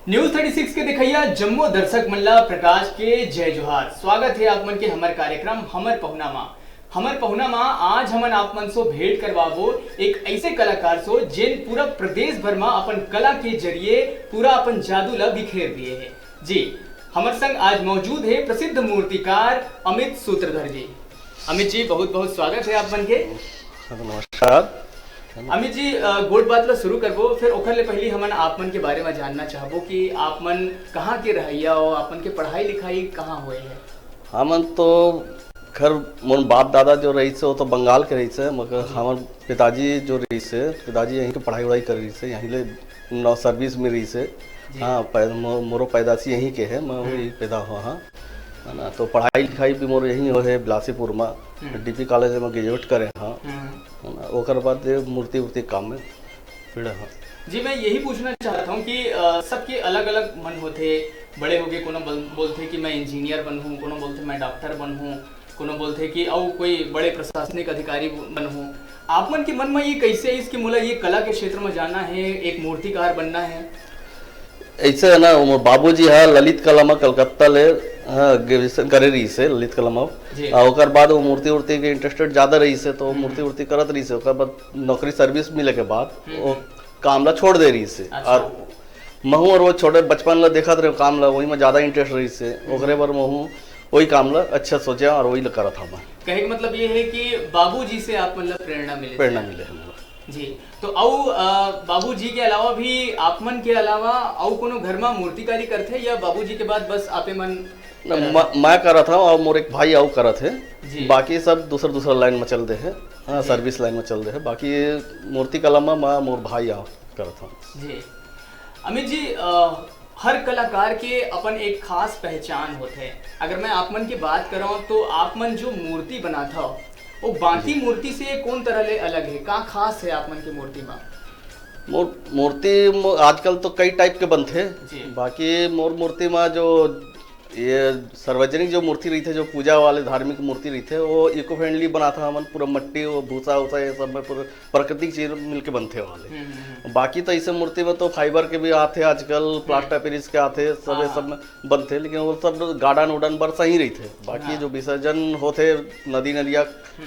News 36 के दिखैया जम्मू दर्शक मल्ला प्रकाश के जय जोहार। स्वागत है आप मन के हमारे कार्यक्रम हमर पहुना माँ आज हमन आप मन सो भेंट करवाबो एक ऐसे कलाकार सो जिन पूरा प्रदेश भर में अपन कला के जरिए पूरा अपन जादू ला बिखेर दिए है। जी हमारे संग आज मौजूद है प्रसिद्ध मूर्तिकार अमित सूत्रधर जी। अमित जी बहुत बहुत स्वागत है आप मन के। नमस्कार अमित जी गोट बात ला शुरू करबो, फिर ओखर ले पहली हमन आप मन के बारे में जानना चाहबो कि आप मन कहाँ के रहिया हो, आपन के पढ़ाई लिखाई कहाँ हुए है। हमन तो घर मोर बाप दादा जो रही से वो तो बंगाल के रही से, मगर हमार पिताजी जो रही से पिताजी यहीं के पढ़ाई वढ़ाई कर रही से, यहीं ले नौ सर्विस में रही से। हाँ मोरो पैदाशी यहीं के है, मैं वही पैदा हुआ हाँ है ना। तो पढ़ाई लिखाई भी मोर यहीं हो है बिलासीपुर में डीपी कॉलेज में ग्रेजुएट करे हाँ है ना। ओकर बाद मूर्ति वूर्ति काम में फिर हाँ जी मैं यही पूछना चाहता हूँ कि सबके अलग अलग मन होते, बड़े हो गए कोनो बोलते कि मैं इंजीनियर बनूँ, कोनो बोलते मैं डॉक्टर बनूँ, कोनो बोलते कि और कोई बड़े प्रशासनिक अधिकारी बनूँ। आप मन के मन में ये कैसे है इसकी मोला ये कला के क्षेत्र में जाना है, एक मूर्तिकार बनना है? ऐसे है ना, बाबूजी है ललित कला में कलकत्ता ले ग्रेजुएशन करे रही से ललित कला में। ओकर बाद वो मूर्ति उर्ति के इंटरेस्टेड ज्यादा रही से, तो मूर्ति उर्ति करत रही से। ओकर बाद नौकरी सर्विस मिले के बाद वो काम ला छोड़ दे रही से। और महू और वो छोटे बचपन ला देखत रहे काम ला, वही में ज्यादा इंटरेस्ट रही से। ओकरे पर महू वही काम ला अच्छा सोचा और वही करत हम। कहे का मतलब ये है कि बाबूजी से आप मतलब प्रेरणा मिले जी। तो बाबूजी के अलावा भी आप मन के अलावा और कोनो घर में मूर्तिकारी करते या बाबूजी के बाद बस आपे मन? मैं करा था और मोर एक भाई आओ करा थे, बाकी सब दूसरा लाइन में चल दे है। हाँ सर्विस लाइन में चल दे है, बाकी मूर्ति कला में मैं मोर भाई आओ करा था जी। अमित जी हर कलाकार के अपन एक खास पहचान होते है। अगर मैं आप मन की बात करूं तो आप मन जो मूर्ति बना था वो बाकी मूर्ति से कौन तरह ले अलग है, का खास है आप मन की मूर्ति में? मूर्ति आजकल तो कई टाइप के बनते हैं, बाकी मोर मूर्ति में जो ये सार्वजनिक जो मूर्ति रही थे, जो पूजा वाले धार्मिक मूर्ति रही थे, वो इको फ्रेंडली बना था हमन। पूरा मट्टी वो भूसा वूसा ये सब में पूरा प्राकृतिक चीज मिलके बनते वाले। बाकी तो ऐसे मूर्ति में तो फाइबर के भी आते आजकल, प्लास्टर पेरिस के आते सब में बनते, लेकिन वो सब गार्डन उड़न पर सही रही थे। बाकी जो विसर्जन होते नदी नदिया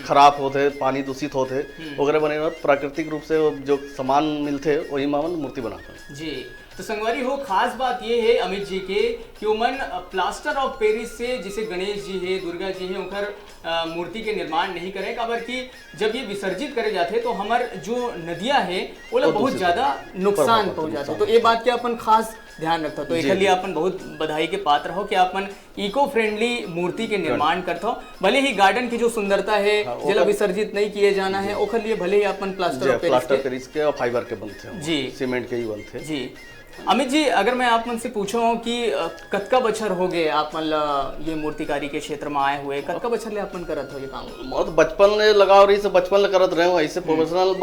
खराब होते, पानी दूषित होते वगैरह बने, प्राकृतिक रूप से जो सामान मिलते वही मामन मूर्ति बनाते जी। तो संगवारी हो खास बात ये है अमित जी के कि उमन प्लास्टर ऑफ पेरिस से जिसे गणेश जी है, दुर्गा जी है, उनकर मूर्ति के निर्माण नहीं करे, काबर कि जब ये विसर्जित करे जाते तो हमार जो नदियां है वो लोग बहुत ज्यादा नुकसान पहुंच जाते। तो ये बात के अपन खास ध्यान रखता। तो एक लिए अपन बहुत बधाई के पात्र हो कि अपन इको फ्रेंडली मूर्ति के निर्माण करते हो। भले ही गार्डन की जो सुंदरता है जला विसर्जित नहीं किए जाना है, ओखर लिए भले ही अपन प्लास्टर ऑफ पेरिस के और फाइबर के बनते हैं जी, सीमेंट के ही बनते जी। अमित जी अगर मैं आप मन से पूछूं कि कतका बछर हो गए आप मन ये मूर्तिकारी के क्षेत्र में आए हुए, कतका बछर ले आप मन करत हो ये काम? बहुत बचपन ले लगाव रही से, बचपन ले करत रहे हो। ऐसे प्रोफेशनल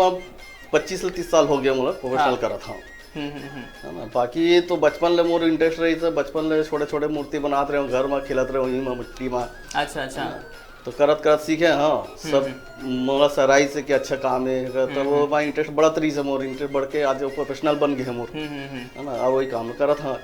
25 से 30 साल हो गया मुझे प्रोफेशनल करत हूँ है ना। बाकी तो बचपन ले मोर इंटरेस्ट रही से, बचपन ले छोटे छोटे मूर्ति बनाते रहे, घर में खिलत रहे वहीं में मिट्टी में। अच्छा तो करत करत सीखे हाँ सब मोला सराई से कि अच्छा काम है। तो वो मैं इंटरेस्ट बढ़त रही से, मोर इंटरेस्ट बढ़ के आज प्रोफेशनल बन गए मोर है ना। अब वही काम करत हाँ।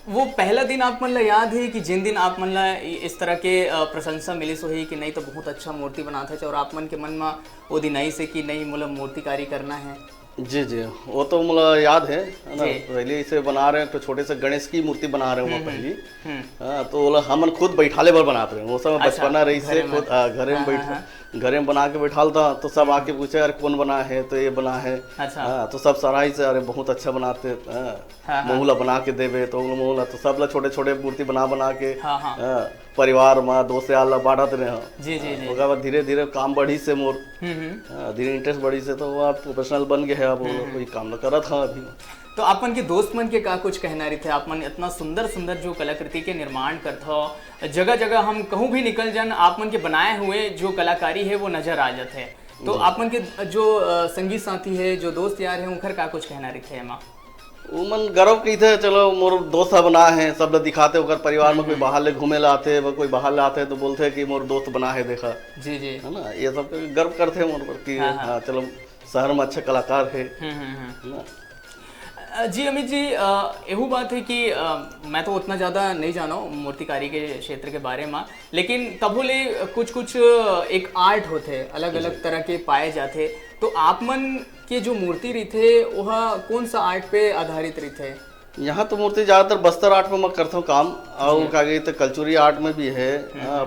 वो पहला दिन आप मन ला याद है कि जिन दिन आप मन ला इस तरह के प्रशंसा मिली सो ही कि नहीं तो बहुत अच्छा मूर्ति बनाता है और आप मन के मन में वो दिन आई से कि नहीं मतलब मूर्तिकारी करना है? जी जी वो तो मुझे याद है ना। पहले इसे बना रहे हैं तो छोटे से गणेश की मूर्ति बना रहे हैं पहली। हाँ तो हम खुद बैठाले पर बनाते रहे, वो सब बचपना रही से खुद घरे में घरे में बना के बैठालता। तो सब आके पूछे अरे कौन बना है, तो ये बना है। हाँ तो सब सराही से अरे बहुत अच्छा बनाते मोहला बना के देवे, तो मोहला तो सब छोटे छोटे मूर्ति बना के परिवार में दोस्त यार बांटत रहे। ओकर बाद धीरे धीरे काम बढ़ी से मोर धीरे इंटरेस्ट बढ़ी से, तो आप प्रोफेशनल बन गए है। अब वही काम करत हाँ अभी। तो अपन के दोस्त मन के का कुछ कहना रही थे? आप मन इतना सुंदर सुंदर जो कलाकृति के निर्माण करते हो, जगह जगह हम कहूँ भी निकल जान आप मन के बनाए हुए जो कलाकारी है वो नजर आ जाते हैं। तो आप मन के जो संगीत साथी है, जो दोस्त यार है, उनकर का कुछ कहना रही थे? वो मन गर्व की थे, चलो मोर दोस्त बना है, सब लोग दिखाते होकर परिवार में कोई बाहर ले घूमे ला आते, कोई बाहर ले आते तो बोलते कि मोर दोस्त बना है देखा जी है ना। ये सब गर्व करते हैं मोर पर कि हाँ चलो शहर में अच्छा कलाकार है ना। जी अमित जी, एहू बात है कि मैं तो उतना ज़्यादा नहीं जाना हूँ मूर्तिकारी के क्षेत्र के बारे में, लेकिन तबो ले कुछ कुछ एक आर्ट होते अलग अलग तरह के पाए जाते। तो आप मन के जो मूर्ति रही थे वह कौन सा आर्ट पे आधारित रही थे? यहाँ तो मूर्ति ज़्यादातर बस्तर आर्ट में मैं करता हूँ काम, और का गई तो कल्चुरी आर्ट में भी है,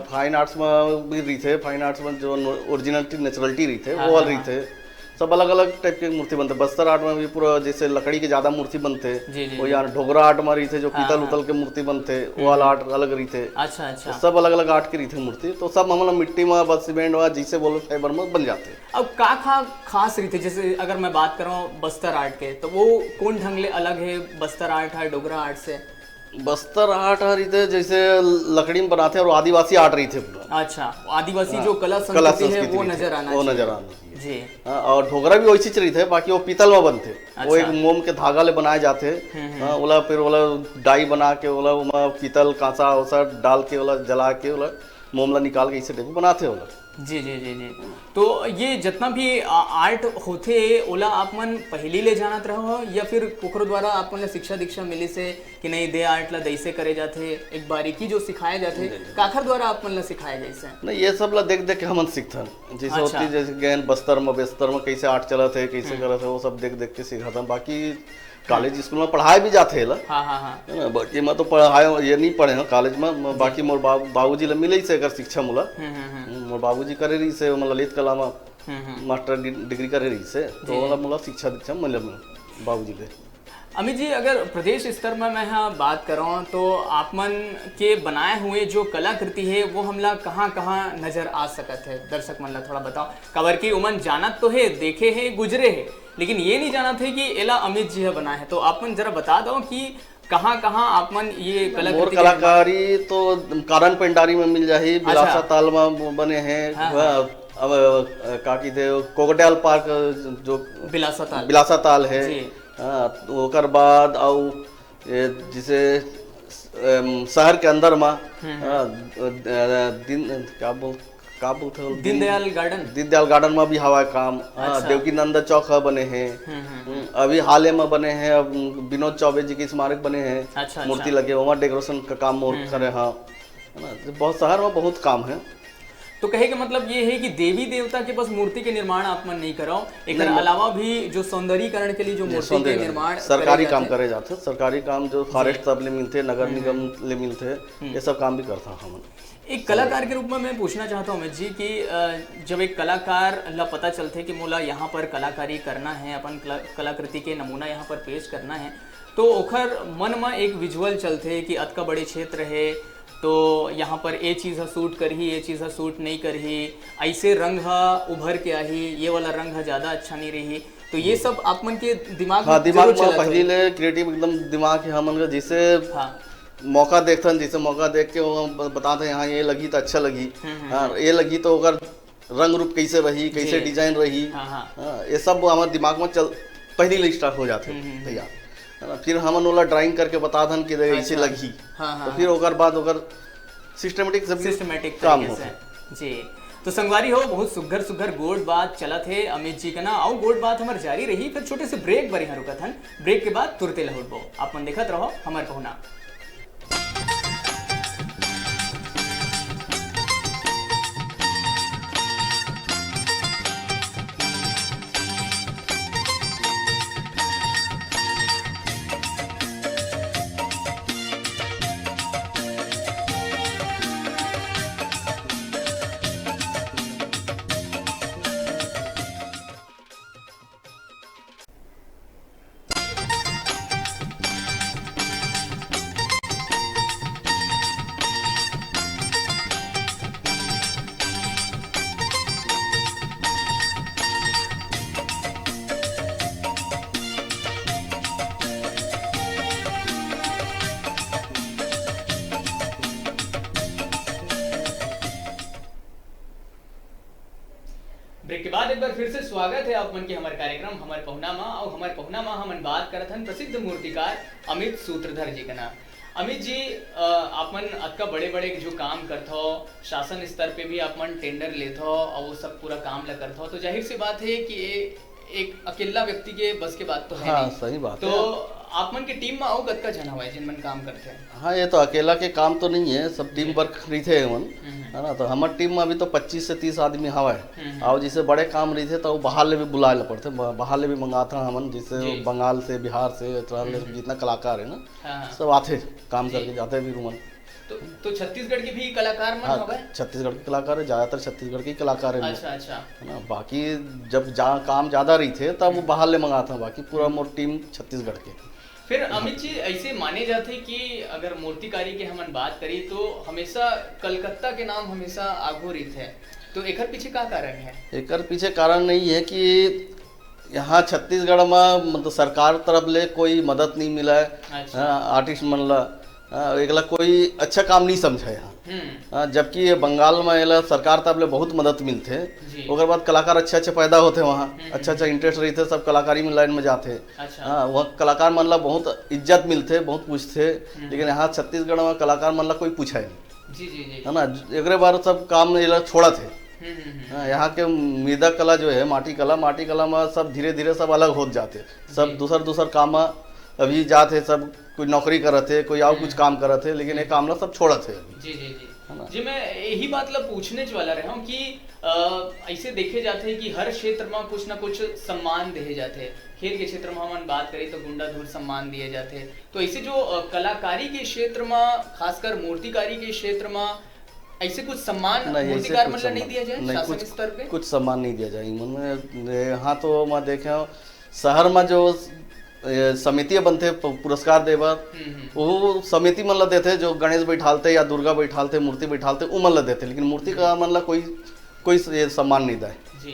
फाइन आर्ट्स में भी रही थे। फाइन आर्ट्स में जो ओरिजिनलिटी नेचुरलिटी रही थे वो वाला रही थे। सब अलग अलग टाइप के मूर्ति बनते। बस्तर आर्ट में भी पूरा जैसे लकड़ी के ज्यादा मूर्ति बनते, वो यहाँ ढोगरा आर्ट में रही थे जो पीतल उतल के मूर्ति बनते, वो वाला आर्ट अलग रही थे। अच्छा अच्छा, तो सब अलग अलग आर्ट की रही थी मूर्ति। तो सब हम लोग मिट्टी में, बस सीमेंट में, जिसे बोलो फाइबर में बन जाते। अब का खास रही थे? जैसे अगर मैं बात करूँ बस्तर आर्ट के, तो वो कौन ढंग ले अलग है बस्तर आर्ट है डोगरा आर्ट से? बस्तर आर्ट रही थे जैसे लकड़ी में बनाते हैं, और आदिवासी आर्ट रही थे पूरा। अच्छा, आदिवासी जो कला संस्कृति है वो नजर आना जी। और ढोगरा भी वैसी रही थे, बाकी वो पीतल में बनते। अच्छा। वो एक मोम के धागा ले बनाए जाते, ओला फिर ओला डाई बना के ओला पीतल कांसा वसा डाल के ओला जला के ओला मोमला निकाल के इसे बनाते ओला। जी जी जी जी। तो ये जितना भी आर्ट होते ओला आप मन पहली ले जानत रहो, या फिर कुकरो द्वारा आप मन शिक्षा दीक्षा मिली से कि नहीं दे आर्ट ला दैसे करे जाते, एक बारीकी जो सिखाए जाते काखर द्वारा आप मन ला सिखाए जैसे? नहीं, ये सब ला देख देख के हमन सीखथन। जैसे अच्छा। होती जैसे गैन बस्तर में कैसे आर्ट चलत है, कैसे करत है, वो सब देख देख के सीखथन। बाकी कॉलेज स्कूल में पढ़ाए भी जाते है ला। हाँ हाँ हाँ। बाकी मैं तो पढ़ाए ये नहीं पढ़े हैं कॉलेज में। बाकी मोर बाबूजी ला मिले से अगर शिक्षा मुला, मोर बाबूजी करे रही से मतलब ललित कला में मास्टर डिग्री करे रही से, तो वाला मुला शिक्षा दीक्षा मिले बाबूजी ले। अमित जी, अगर प्रदेश स्तर में मैं यहाँ बात कर रहा हूँ तो आप मन के बनाए हुए जो कलाकृति है वो हमला कहाँ कहाँ नजर आ सकत है? दर्शक मन ला थोड़ा बताओ। कबर की उमन जानत तो है, देखे है, गुजरे है, लेकिन ये नहीं जाना थे कि एला अमित जी है बनाए है। तो आप मन जरा बता दो कि कहाँ कहाँ आप मन ये कलाकारी तो कारण पेंडारी में मिल जाही, बिलासा ताल में बने हैं। अब काकी थे कोकडेल पार्क जो बिलासा ताल है, ओकर बाद और जिसे शहर के अंदर में दीनदयाल गार्डन में भी हवा काम। अच्छा। देवकी नंदा चौक बने हैं, अभी हाल में बने हैं। अब विनोद चौबे जी के स्मारक बने हैं। अच्छा, मूर्ति लगे वहाँ डेकोरेशन का काम करे। हाँ, बहुत शहर में बहुत काम है। तो कहे का मतलब ये है कि देवी देवता के बस मूर्ति के निर्माण आप मन नहीं कराओ, एक अलावा भी जो सौंदर्यीकरण के लिए जो मूर्ति के निर्माण सरकारी काम करे जाते, सरकारी काम जो फॉरेस्ट सब ले मिलते, नगर निगम ले मिलते, ये सब काम भी करता हम। एक कलाकार के रूप में मैं पूछना चाहता हूँ अमित जी कि जब एक कलाकार ला पता चलते कि मोला यहाँ पर कलाकारी करना है, अपन कलाकृति के नमूना यहाँ पर पेश करना है, तो ओखर मन में एक विजुअल चलते कि अतका बड़े क्षेत्र है तो यहाँ पर ये चीज़ सूट करही, ये चीज़ सूट नहीं करही, ऐसे रंग उभर के आही, ये वाला रंग ज़्यादा अच्छा नहीं रही। तो ये सब आप मन के दिमाग में पहले क्रिएटिव एकदम दिमाग है हमन का। जिसे मौका देखते हैं, जिसे मौका देख के वो बताते हैं हाँ ये लगी तो अच्छा लगी, हाँ ये लगी तो अगर रंग रूप कैसे रही, कैसे डिजाइन रही, ये सब हमारे दिमाग में चल पहली लिस्ट स्टार्ट हो जाते भैया। फिर हमन वाला ड्राइंग करके बता दन कि ऐसे लगी। तो फिर ओकर बाद ओकर सिस्टमेटिक काम होता है जी। तो संगवारी हो, बहुत सुघर सुघर गोड बात चलत है अमित जी का ना, और गोड बात हमार जारी रही। फिर छोटे से ब्रेक बर यहाँ रुकत हन, ब्रेक के बाद तुरते लहुटबो। आप मन देखत रहो हमार पहुना। ब्रेक के बाद एक बार फिर से स्वागत है आप मन के हमारे कार्यक्रम हमारे पहुना माँ। और हमारे पहुना माँ हमन बात करत हन प्रसिद्ध मूर्तिकार अमित सूत्रधर जी का नाम। अमित जी, आप मन अतका बड़े बड़े जो काम करते हो, शासन स्तर पे भी आप मन टेंडर लेते हो और वो सब पूरा काम ला करते हो, तो जाहिर सी बात है कि ये एक अकेला व्यक्ति के बस के बात तो है हाँ, नहीं। सही बात तो आप मन की टीम में आओ कतका जन हवाए जिन मन काम करते हैं? हाँ, ये तो अकेला के काम तो नहीं है, सब टीम वर्क रही मन, है ना। तो हमारे टीम में अभी तो 25 से 30 आदमी हवाए। और जिसे बड़े काम रही थे तो वो बाहर ले भी बुलाए ला पड़ते, बाहर ले भी मंगाता हमन, जैसे बंगाल से, बिहार से, जितना कलाकार है ना सब आते काम करके जाते भी रूमन। तो छत्तीसगढ़ के भी कलाकार मन हवाए? छत्तीसगढ़ के कलाकार है, ज्यादातर छत्तीसगढ़ के कलाकार है। अच्छा अच्छा, है ना। बाकी जब काम ज्यादा रही थे तब वो बाहर ले मंगाता, बाकी पूरा मोर टीम छत्तीसगढ़ के। फिर अमित जी ऐसे माने जाते कि अगर मूर्तिकारी के हमन बात करी तो हमेशा कलकत्ता के नाम हमेशा आगो रही है, तो एकर पीछे क्या कारण है? एकर पीछे कारण नहीं है कि यहाँ छत्तीसगढ़ में मतलब सरकार तरफ ले कोई मदद नहीं मिला है। अच्छा। आर्टिस्ट मन ला एकला कोई अच्छा काम नहीं समझा यहाँ। जबकि ये बंगाल में एला सरकार तरफ ले बहुत मदद मिलते, उसके बाद कलाकार अच्छे अच्छे पैदा होते वहाँ, अच्छा अच्छा इंटरेस्ट रही थे, सब कलाकारी में लाइन में जाते। अच्छा। वहाँ कलाकार मन ला बहुत इज्जत मिलते, बहुत पूछते, लेकिन यहाँ छत्तीसगढ़ में कलाकार मन ला कोई पूछा नहीं। जी जी जी, है ना। एक बार सब काम ये छोड़ा थे। यहाँ के मृदा कला जो है, माटी कला में सब धीरे धीरे सब अलग हो जाते, सब दूसर काम में अभी जाते, सब कोई नौकरी करते, कोई और कुछ काम करते, लेकिन ये काम ना सब छोड़ा थे। जी जी जी जी, मैं यही बात ला पूछने वाला रहा हूँ कि ऐसे देखे जाते हैं कि हर क्षेत्र में कुछ ना कुछ सम्मान दिए जाते हैं। खेल के क्षेत्र में हम बात करें तो गुंडा धूर सम्मान दिए जाते हैं, तो ऐसे जो कलाकारी के क्षेत्र में, खासकर मूर्तिकारी के क्षेत्र में ऐसे कुछ सम्मान मूर्तिकार मतलब नहीं दिया जाए? शासन स्तर पे कुछ सम्मान नहीं दिया जाए यहाँ। तो मैं देखे शहर में जो समिति बनते पुरस्कार देवा, वो समिति मन ला देते, जो गणेश बैठालते या दुर्गा बैठालते, मूर्ति बैठालते, वो मन ला देते, लेकिन मूर्ति का मन ला कोई सम्मान नहीं दाए जी।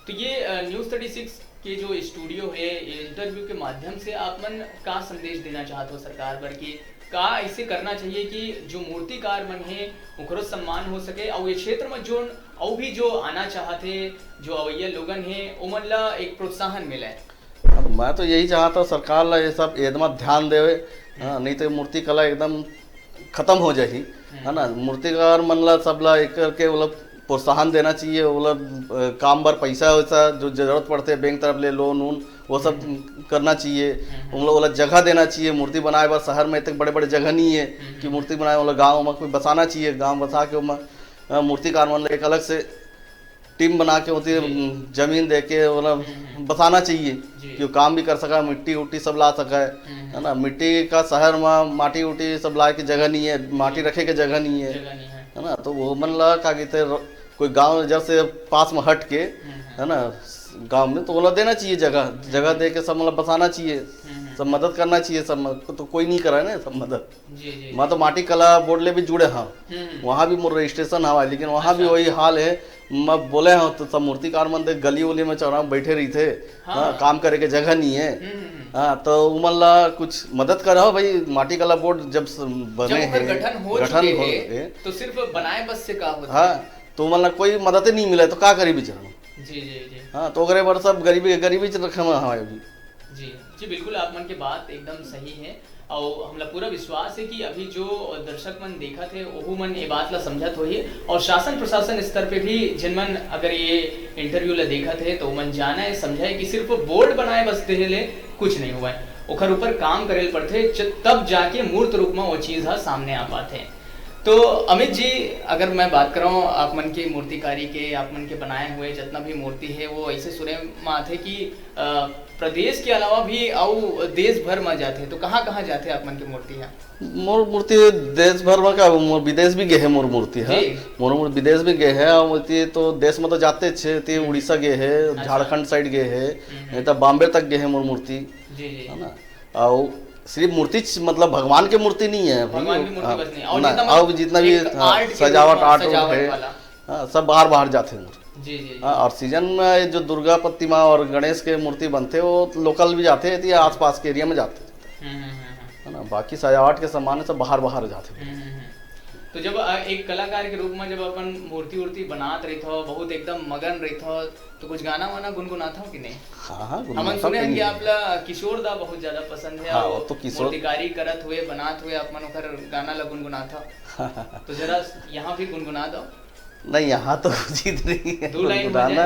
तो ये न्यूज़ 36 के जो स्टूडियो है, ये इंटरव्यू के माध्यम से आप मन का संदेश देना चाहते हो सरकार पर कि का ऐसे करना चाहिए कि जो मूर्तिकार मन है उनको सम्मान हो सके, और ये क्षेत्र में जो और भी जो आना चाहते, जो अवैया लोगन है, उमन ला एक प्रोत्साहन मिले। तो मैं तो यही चाहता हूँ सरकार ला ये सब एकदम ध्यान देवे, नहीं तो मूर्ति कला एकदम खत्म हो जाएगी, है ना। मूर्तिकार मन ला सब ला एक करके वो प्रोत्साहन देना चाहिए, वो काम पर पैसा वैसा जो जरूरत पड़ते है बैंक तरफ ले लोन वोन वो सब करना चाहिए। उन लोग जगह देना चाहिए मूर्ति बनाए बार, शहर में इतने बड़े बड़े जगह नहीं है कि मूर्ति बनाए, वाला गाँव में कोई बसाना चाहिए, गाँव बसा के वहाँ मूर्तिकार मन एक अलग से टीम बना के होती है, जमीन दे के मतलब बसाना चाहिए कि वो काम भी कर सका, मिट्टी उट्टी सब ला सका है ना। मिट्टी का शहर में माटी उटी सब ला के जगह नहीं है, माटी रखे के जगह नहीं है ना। तो वो मन ला का कहते कोई गांव जैसे पास में हट के, है ना, गांव में तो बोला देना चाहिए, जगह दे के सब मतलब बसाना चाहिए, सब मदद करना चाहिए। सब तो कोई नहीं करा है ना सब मदद। मैं तो माटी कला बोर्ड ले भी जुड़े हाँ, वहाँ भी मोर रजिस्ट्रेशन हवा, लेकिन वहाँ भी वही हाल है। मैं बोले हाँ तो सब मूर्तिकार मन गली उली में चौराहा बैठे रही थे, हाँ, काम करे के जगह नहीं है। हाँ, तो उमन ला कुछ मदद करो भाई, माटी कला बोर्ड जब बने हैं, गठन हो तो सिर्फ बनाए बस से का होता है। हाँ, तो उमन ला कोई मदद नहीं मिले तो क्या करी बेचारा। जी जी जी, हाँ, तो अगर बार सब गरीबी रखे हमारे भी। जी जी बिल्कुल, आप मन की बात एकदम सही है, और हमला पूरा विश्वास है कि अभी जो दर्शक मन देखा थे वो मन ये बात ला समझत होही, और शासन प्रशासन स्तर पे भी जिन मन अगर ये इंटरव्यू ला देखा थे तो मन जाना है समझाए कि सिर्फ बोर्ड बनाए बस ले कुछ नहीं हुआ है, ओखर ऊपर काम करे पड़ते, तब जाके मूर्त रूप में वो चीज़ सामने आ पाते हैं। तो अमित जी, अगर मैं बात कर रहा हूँ आप मन की मूर्तिकारी के, आप मन के बनाए हुए जितना भी मूर्ति है वो ऐसे सुने में आते कि प्रदेश के अलावा भी और देश भर में जाते, तो कहाँ कहाँ जाते आप मन की मूर्ति है? मोर मूर्ति देश भर में का, मोर विदेश भी गए है मोर मूर्ति है, मोर विदेश भी गए है। और मूर्ति तो देश में तो जाते छे, उड़ीसा गए है, झारखंड साइड गए है, नहीं तो बॉम्बे तक गए है मोर मूर्ति, है ना। और सिर्फ मूर्ति मतलब भगवान की मूर्ति नहीं है, भगवान की मूर्ति बस नहीं, और जितना भी सजावट आर्ट है सब बाहर जाते हैं। जी जी, और सीजन में जो दुर्गा प्रतिमा और गणेश के मूर्ति बनते वो लोकल भी जाते हैं, या आसपास के एरिया में जाते है ना। बाकी सजावट के सामान सब बाहर जाते हैं। तो जब एक कलाकार के रूप में जब अपन मूर्ति बनात रही थो, बहुत एकदम मगन रही थो, तो कुछ गाना वाना गुनगुनाता हो कि नहीं? हाँ, हम सुने हैं कि आपला किशोर दा बहुत ज्यादा पसंद है, हाँ, तो मूर्तिकारी करत हुए बनात हुए आप मन ओकर गाना ला गुनगुनाता, तो जरा यहाँ भी गुनगुना दो। नहीं, यहाँ तो उचित नहीं है गुनगुनाना,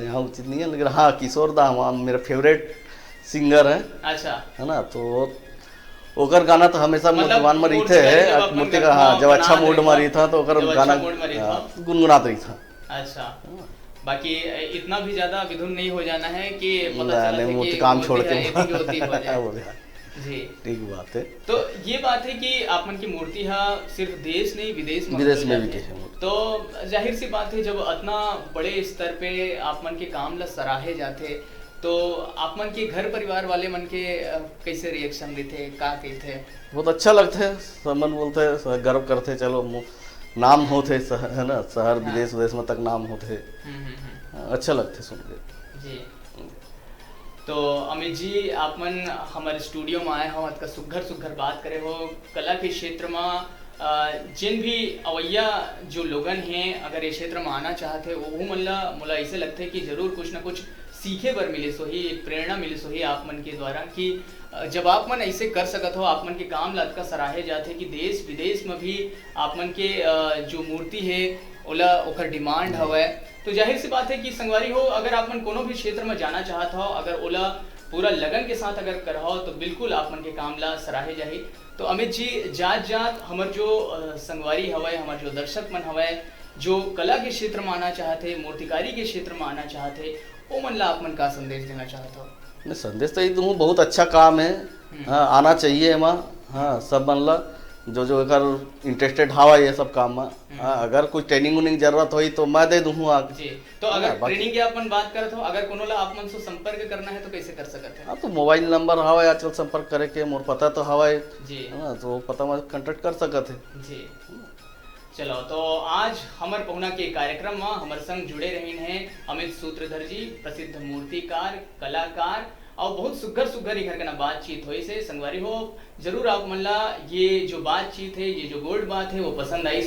यहाँ उचित नहीं है, लेकिन हाँ किशोर दा मेरा फेवरेट सिंगर है अच्छा ना, तो ओकर गाना तो हमेशा मतलब मन में मूड रहते से जब है अपन मूर्ति का। हाँ, जब अच्छा बना मूड रही में था, रही था तो ओकर जब गाना अच्छा मूड में रही था। गुनगुनात रही था। अच्छा, बाकी इतना भी ज्यादा विधुन नहीं हो जाना है कि पता नहीं, चला नहीं, है वो कि तो काम मूर्ति छोड़ है, के इतनी होती हो जाए। बोले, जी, ठीक बात है। तो ये बात है कि आपमन की मूर्ति हा सिर्फ देश नहीं विदेश में विदेश हो में भी जाते के हैं। हैं। तो जाहिर सी बात है जब इतना बड़े स्तर पे आपमन के काम ला सराहे जाते, तो आपमन के घर परिवार वाले मन के कैसे रिएक्शन देते, का कहते? बहुत अच्छा लगता है, सब मन बोलते हैं, गर्व करते, चलो नाम होते है ना, शहर विदेश विदेश में तक नाम होते, अच्छा लगते सुन के। जी, तो अमित जी आपमन हमारे स्टूडियो में आए हो, का सुघर सुघर बात करे हो कला के क्षेत्र में। जिन भी अवैया जो लोगन हैं अगर ये क्षेत्र में आना चाहते वो मोला ऐसे लगता है कि जरूर कुछ ना कुछ सीखे बर मिले सो ही, एक प्रेरणा मिले सो ही आप मन के द्वारा कि जब आप मन ऐसे कर सकत हो, आप मन के काम लाद का सराहे जाते कि देश विदेश में भी आप मन के जो मूर्ति है ओला ओकर डिमांड हवे। तो जाहिर सी बात है कि संगवारी हो अगर आप मन कोनो भी क्षेत्र में जाना चाहत हो, अगर ओला पूरा लगन के साथ अगर करहो तो बिल्कुल आप मन के काम ला सराहे जाही। तो अमित जी जात जात हमार जो संगवारी हवे, हमार जो दर्शक मन हवे जो कला के क्षेत्र में आना चाहते, मूर्तिकारी के क्षेत्र में आना चाहते, वो मन ला आप मन का संदेश देना चाहते हो? नहीं, संदेश तो ये दूँ बहुत अच्छा काम है। हाँ, आना चाहिए एमा। हाँ, सब मन ला जो जो अगर इंटरेस्टेड हवा ये सब काम में। हाँ, अगर कुछ ट्रेनिंग उनिंग जरूरत होई तो मैं दे दूँ आगे। जी, तो अगर ट्रेनिंग के अपन बात करत हो, अगर कोनो ला आप मन से संपर्क करना है तो कैसे कर सकते हैं? हाँ, तो मोबाइल नंबर हवा आजकल संपर्क करे के, मोर पता तो हवा जी, हाँ, तो पता में कांटेक्ट कर सकते हैं। जी, चलो तो आज हमार पहुना के कार्यक्रम में हमारे संग जुड़े रहे हैं अमित सूत्रधर जी, प्रसिद्ध मूर्तिकार, कलाकार, और बहुत सुघर सुघर घर का बातचीत हुई से संगवारी हो। जरूर आप मन ला ये जो बातचीत है, ये जो गोल्ड बात है वो पसंद आई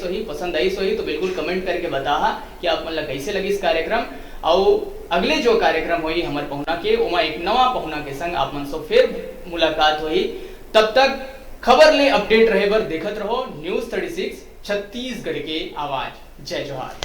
सो ही तो बिल्कुल कमेंट करके बता कि आप मन ला कैसे लगी इस कार्यक्रम। और अगले जो कार्यक्रम हुई हमारे पहुना के उमा एक नवा पहुना के संग आप मन से फिर मुलाकात हुई। तब तक खबर ले अपडेट रहे बर देखत रहो न्यूज़ 36 छत्तीसगढ़ के आवाज। जय जोहार।